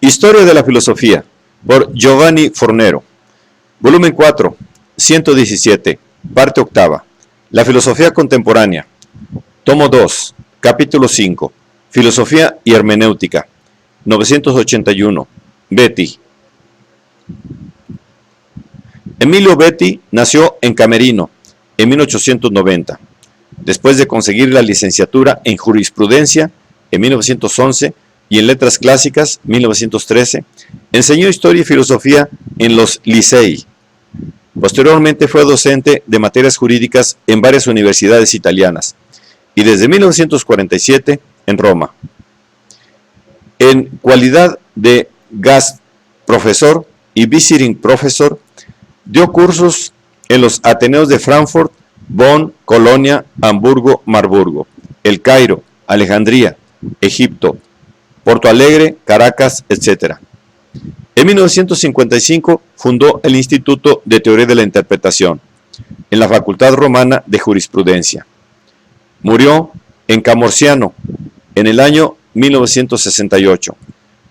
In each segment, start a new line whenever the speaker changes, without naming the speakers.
Historia de la filosofía, por Giovanni Fornero. Volumen 4, 117, parte octava. La filosofía contemporánea. Tomo 2, capítulo 5. Filosofía y hermenéutica. 981. Betti. Emilio Betti nació en Camerino en 1890. Después de conseguir la licenciatura en jurisprudencia en 1911 y en letras clásicas 1913, enseñó historia y filosofía en los licei. Posteriormente fue docente de materias jurídicas en varias universidades italianas y desde 1947 en Roma. En cualidad de Gast profesor y visiting professor, dio cursos en los Ateneos de Frankfurt, Bonn, Colonia, Hamburgo, Marburgo, El Cairo, Alejandría, Egipto, Porto Alegre, Caracas, etc. En 1955 fundó el Instituto de Teoría de la Interpretación en la Facultad Romana de Jurisprudencia. Murió en Camorciano en el año 1968,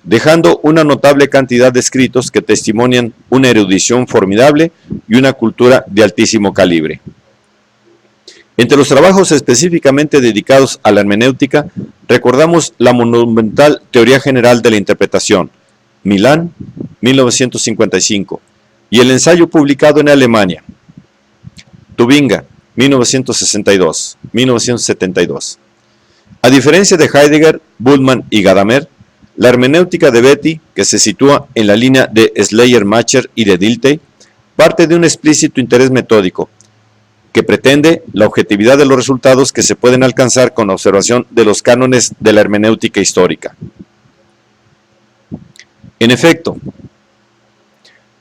dejando una notable cantidad de escritos que testimonian una erudición formidable y una cultura de altísimo calibre. Entre los trabajos específicamente dedicados a la hermenéutica, recordamos la monumental Teoría General de la Interpretación, Milán, 1955, y el ensayo publicado en Alemania, Tubinga, 1972. A diferencia de Heidegger, Bultmann y Gadamer, la hermenéutica de Betti, que se sitúa en la línea de Schleiermacher y de Dilthey, parte de un explícito interés metódico, que pretende la objetividad de los resultados que se pueden alcanzar con la observación de los cánones de la hermenéutica histórica. En efecto,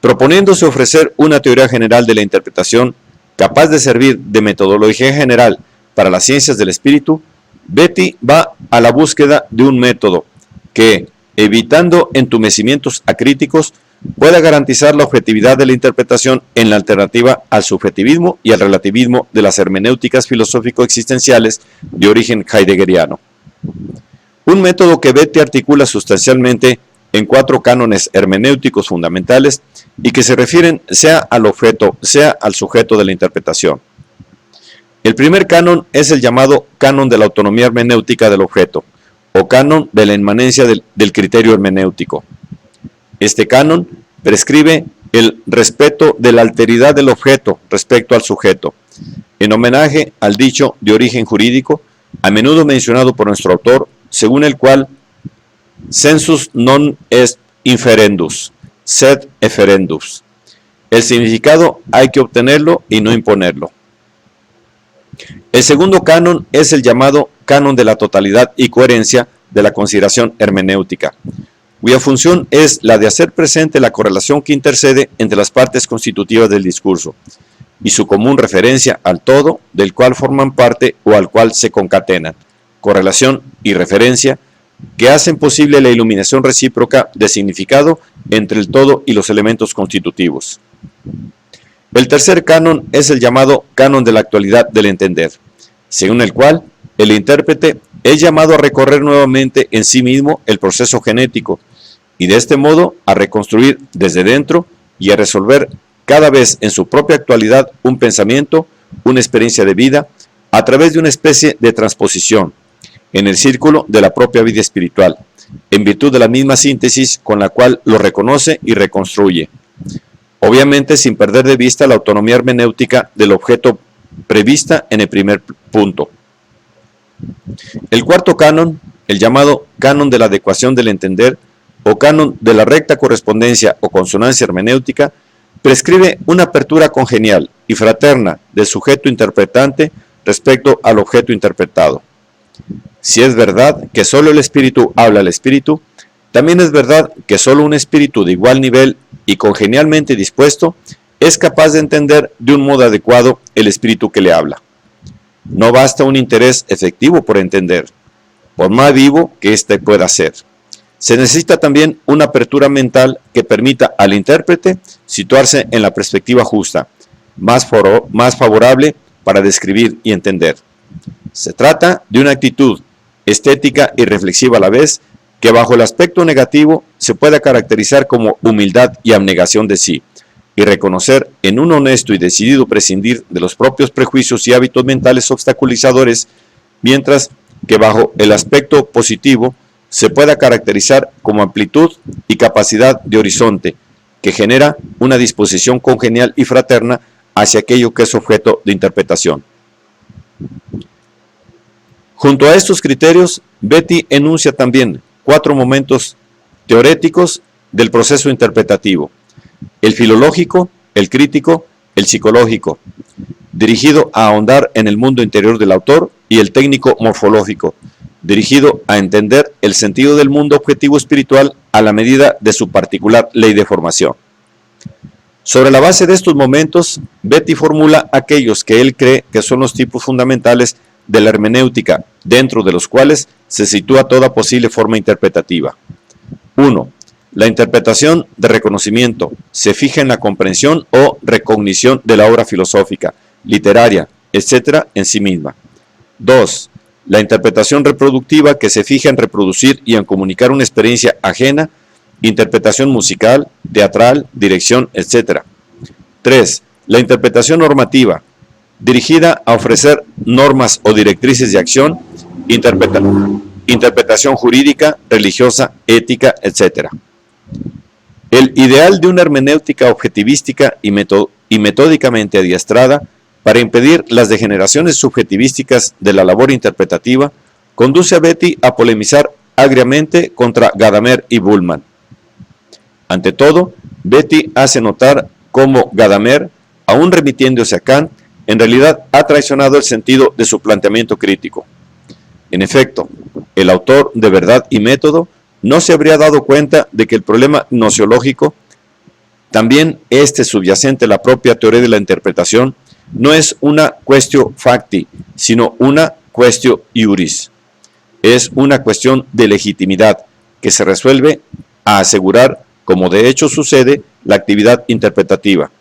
proponiéndose ofrecer una teoría general de la interpretación capaz de servir de metodología general para las ciencias del espíritu, Betti va a la búsqueda de un método que, evitando entumecimientos acríticos, pueda garantizar la objetividad de la interpretación en la alternativa al subjetivismo y al relativismo de las hermenéuticas filosófico-existenciales de origen heideggeriano. Un método que Betti articula sustancialmente en 4 cánones hermenéuticos fundamentales y que se refieren sea al objeto, sea al sujeto de la interpretación. El primer canon es el llamado canon de la autonomía hermenéutica del objeto, o canon de la inmanencia del criterio hermenéutico. Este canon prescribe el respeto de la alteridad del objeto respecto al sujeto, en homenaje al dicho de origen jurídico, a menudo mencionado por nuestro autor, según el cual sensus non est inferendus, sed efferendus. El significado hay que obtenerlo y no imponerlo. El segundo canon es el llamado canon de la totalidad y coherencia de la consideración hermenéutica, cuya función es la de hacer presente la correlación que intercede entre las partes constitutivas del discurso y su común referencia al todo del cual forman parte o al cual se concatenan, correlación y referencia que hacen posible la iluminación recíproca de significado entre el todo y los elementos constitutivos. El tercer canon es el llamado canon de la actualidad del entender, según el cual el intérprete es llamado a recorrer nuevamente en sí mismo el proceso genético y de este modo a reconstruir desde dentro y a resolver cada vez en su propia actualidad un pensamiento, una experiencia de vida, a través de una especie de transposición en el círculo de la propia vida espiritual, en virtud de la misma síntesis con la cual lo reconoce y reconstruye, obviamente sin perder de vista la autonomía hermenéutica del objeto prevista en el primer punto. El cuarto canon, el llamado canon de la adecuación del entender o canon de la recta correspondencia o consonancia hermenéutica, prescribe una apertura congenial y fraterna del sujeto interpretante respecto al objeto interpretado. Si es verdad que solo el espíritu habla al espíritu, también es verdad que solo un espíritu de igual nivel y congenialmente dispuesto es capaz de entender de un modo adecuado el espíritu que le habla. No basta un interés efectivo por entender, por más vivo que éste pueda ser. Se necesita también una apertura mental que permita al intérprete situarse en la perspectiva justa, más favorable para describir y entender. Se trata de una actitud estética y reflexiva a la vez, que bajo el aspecto negativo se pueda caracterizar como humildad y abnegación de sí, y reconocer en un honesto y decidido prescindir de los propios prejuicios y hábitos mentales obstaculizadores, mientras que bajo el aspecto positivo se pueda caracterizar como amplitud y capacidad de horizonte, que genera una disposición congenial y fraterna hacia aquello que es objeto de interpretación. Junto a estos criterios, Beatty enuncia también 4 momentos teoréticos del proceso interpretativo: el filológico, el crítico, el psicológico, dirigido a ahondar en el mundo interior del autor, y el técnico morfológico, dirigido a entender el sentido del mundo objetivo espiritual a la medida de su particular ley de formación. Sobre la base de estos momentos, Beatty formula aquellos que él cree que son los tipos fundamentales de la hermenéutica, dentro de los cuales se sitúa toda posible forma interpretativa. 1. La interpretación de reconocimiento se fija en la comprensión o recognición de la obra filosófica, literaria, etc. en sí misma. 2. La interpretación reproductiva, que se fija en reproducir y en comunicar una experiencia ajena, interpretación musical, teatral, dirección, etc. 3. La interpretación normativa, dirigida a ofrecer normas o directrices de acción, interpretación jurídica, religiosa, ética, etc. El ideal de una hermenéutica objetivística y metódicamente adiestrada para impedir las degeneraciones subjetivísticas de la labor interpretativa conduce a Beatty a polemizar agriamente contra Gadamer y Bullmann. Ante todo, Beatty hace notar cómo Gadamer, aún remitiéndose a Kant, en realidad ha traicionado el sentido de su planteamiento crítico. En efecto, el autor de Verdad y Método no se habría dado cuenta de que el problema gnoseológico, también subyacente a la propia teoría de la interpretación, no es una quaestio facti, sino una quaestio iuris. Es una cuestión de legitimidad que se resuelve a asegurar, como de hecho sucede, la actividad interpretativa,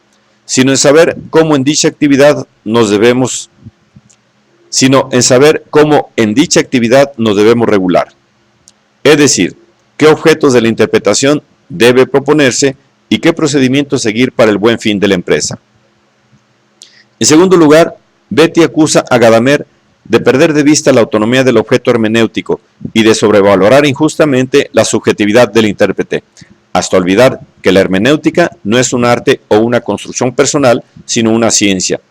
sino en saber cómo en dicha actividad nos debemos regular. Es decir, qué objetos de la interpretación debe proponerse y qué procedimiento seguir para el buen fin de la empresa. En segundo lugar, Beatty acusa a Gadamer de perder de vista la autonomía del objeto hermenéutico y de sobrevalorar injustamente la subjetividad del intérprete, hasta olvidar que la hermenéutica no es un arte o una construcción personal, sino una ciencia,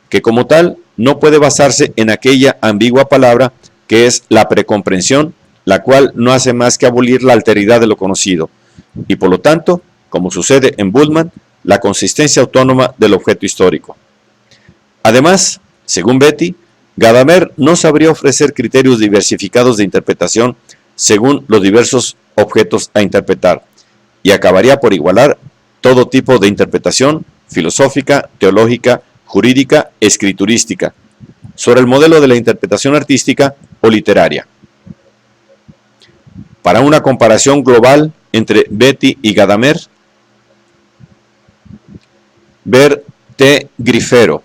que como tal no puede basarse en aquella ambigua palabra que es la precomprensión, la cual no hace más que abolir la alteridad de lo conocido, y por lo tanto, como sucede en Bullmann, la consistencia autónoma del objeto histórico. Además, según Beatty, Gadamer no sabría ofrecer criterios diversificados de interpretación según los diversos objetos a interpretar, y acabaría por igualar todo tipo de interpretación filosófica, teológica, jurídica, escriturística, sobre el modelo de la interpretación artística o literaria. Para una comparación global entre Beatty y Gadamer, ver T. Grifero.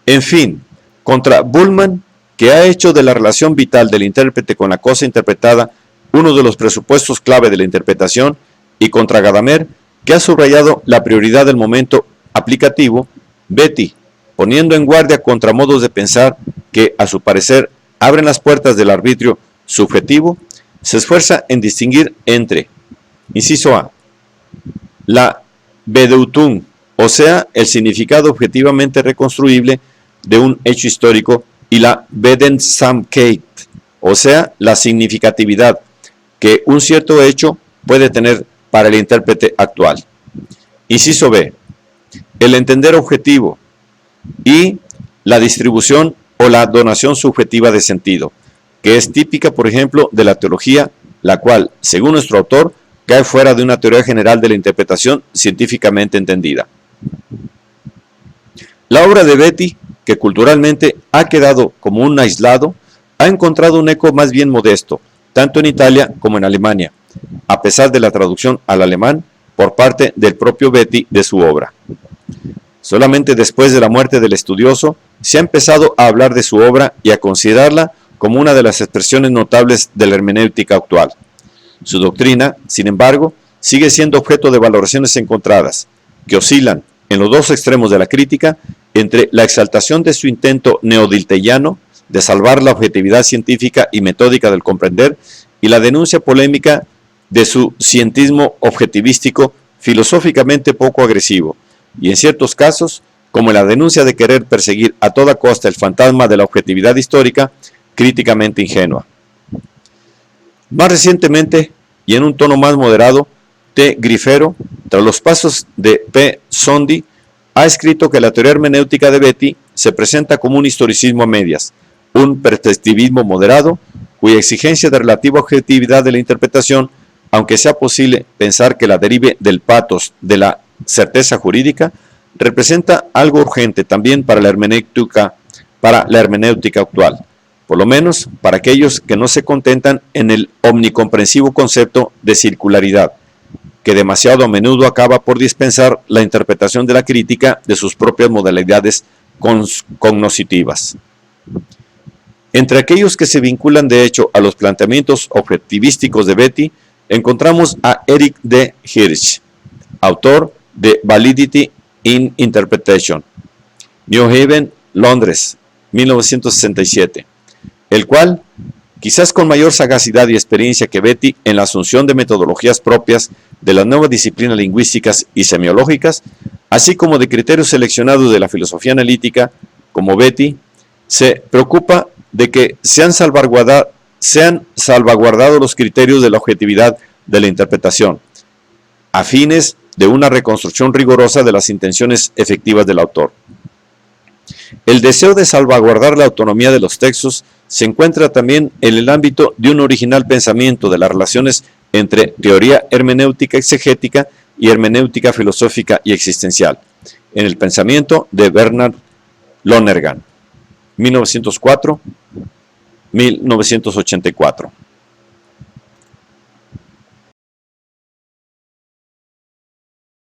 En fin, contra Bullmann, que ha hecho de la relación vital del intérprete con la cosa interpretada uno de los presupuestos clave de la interpretación, y contra Gadamer, que ha subrayado la prioridad del momento aplicativo, Beatty, poniendo en guardia contra modos de pensar que, a su parecer, abren las puertas del arbitrio subjetivo, se esfuerza en distinguir entre, inciso A, la Bedeutung, o sea, el significado objetivamente reconstruible de un hecho histórico, y la Bedeutsamkeit, o sea, la significatividad que un cierto hecho puede tener para el intérprete actual. Inciso B, el entender objetivo y la distribución o la donación subjetiva de sentido, que es típica, por ejemplo, de la teología, la cual, según nuestro autor, cae fuera de una teoría general de la interpretación científicamente entendida. La obra de Beatty, que culturalmente ha quedado como un aislado, ha encontrado un eco más bien modesto, tanto en Italia como en Alemania, a pesar de la traducción al alemán por parte del propio Beatty de su obra. Solamente después de la muerte del estudioso se ha empezado a hablar de su obra y a considerarla como una de las expresiones notables de la hermenéutica actual. Su doctrina, sin embargo, sigue siendo objeto de valoraciones encontradas, que oscilan en los dos extremos de la crítica entre la exaltación de su intento neodilteiano de salvar la objetividad científica y metódica del comprender y la denuncia polémica de su cientismo objetivístico filosóficamente poco agresivo, y en ciertos casos, como la denuncia de querer perseguir a toda costa el fantasma de la objetividad histórica, críticamente ingenua. Más recientemente, y en un tono más moderado, T. Grifero, tras los pasos de P. Sondi, ha escrito que la teoría hermenéutica de Betti se presenta como un historicismo a medias, un perspectivismo moderado, cuya exigencia de relativa objetividad de la interpretación, aunque sea posible pensar que la derive del patos de la certeza jurídica, representa algo urgente también para la hermenéutica actual, por lo menos para aquellos que no se contentan en el omnicomprensivo concepto de circularidad, que demasiado a menudo acaba por dispensar la interpretación de la crítica de sus propias modalidades cognoscitivas. Entre aquellos que se vinculan de hecho a los planteamientos objetivísticos de Betti, encontramos a Eric D. Hirsch, autor de Validity in Interpretation, New Haven, Londres, 1967, el cual, quizás con mayor sagacidad y experiencia que Betti en la asunción de metodologías propias de las nuevas disciplinas lingüísticas y semiológicas, así como de criterios seleccionados de la filosofía analítica, como Betti, se preocupa de que sean salvaguardados los criterios de la objetividad de la interpretación, a fines de una reconstrucción rigurosa de las intenciones efectivas del autor. El deseo de salvaguardar la autonomía de los textos se encuentra también en el ámbito de un original pensamiento de las relaciones entre teoría hermenéutica exegética y hermenéutica filosófica y existencial, en el pensamiento de Bernard Lonergan, 1904-1984.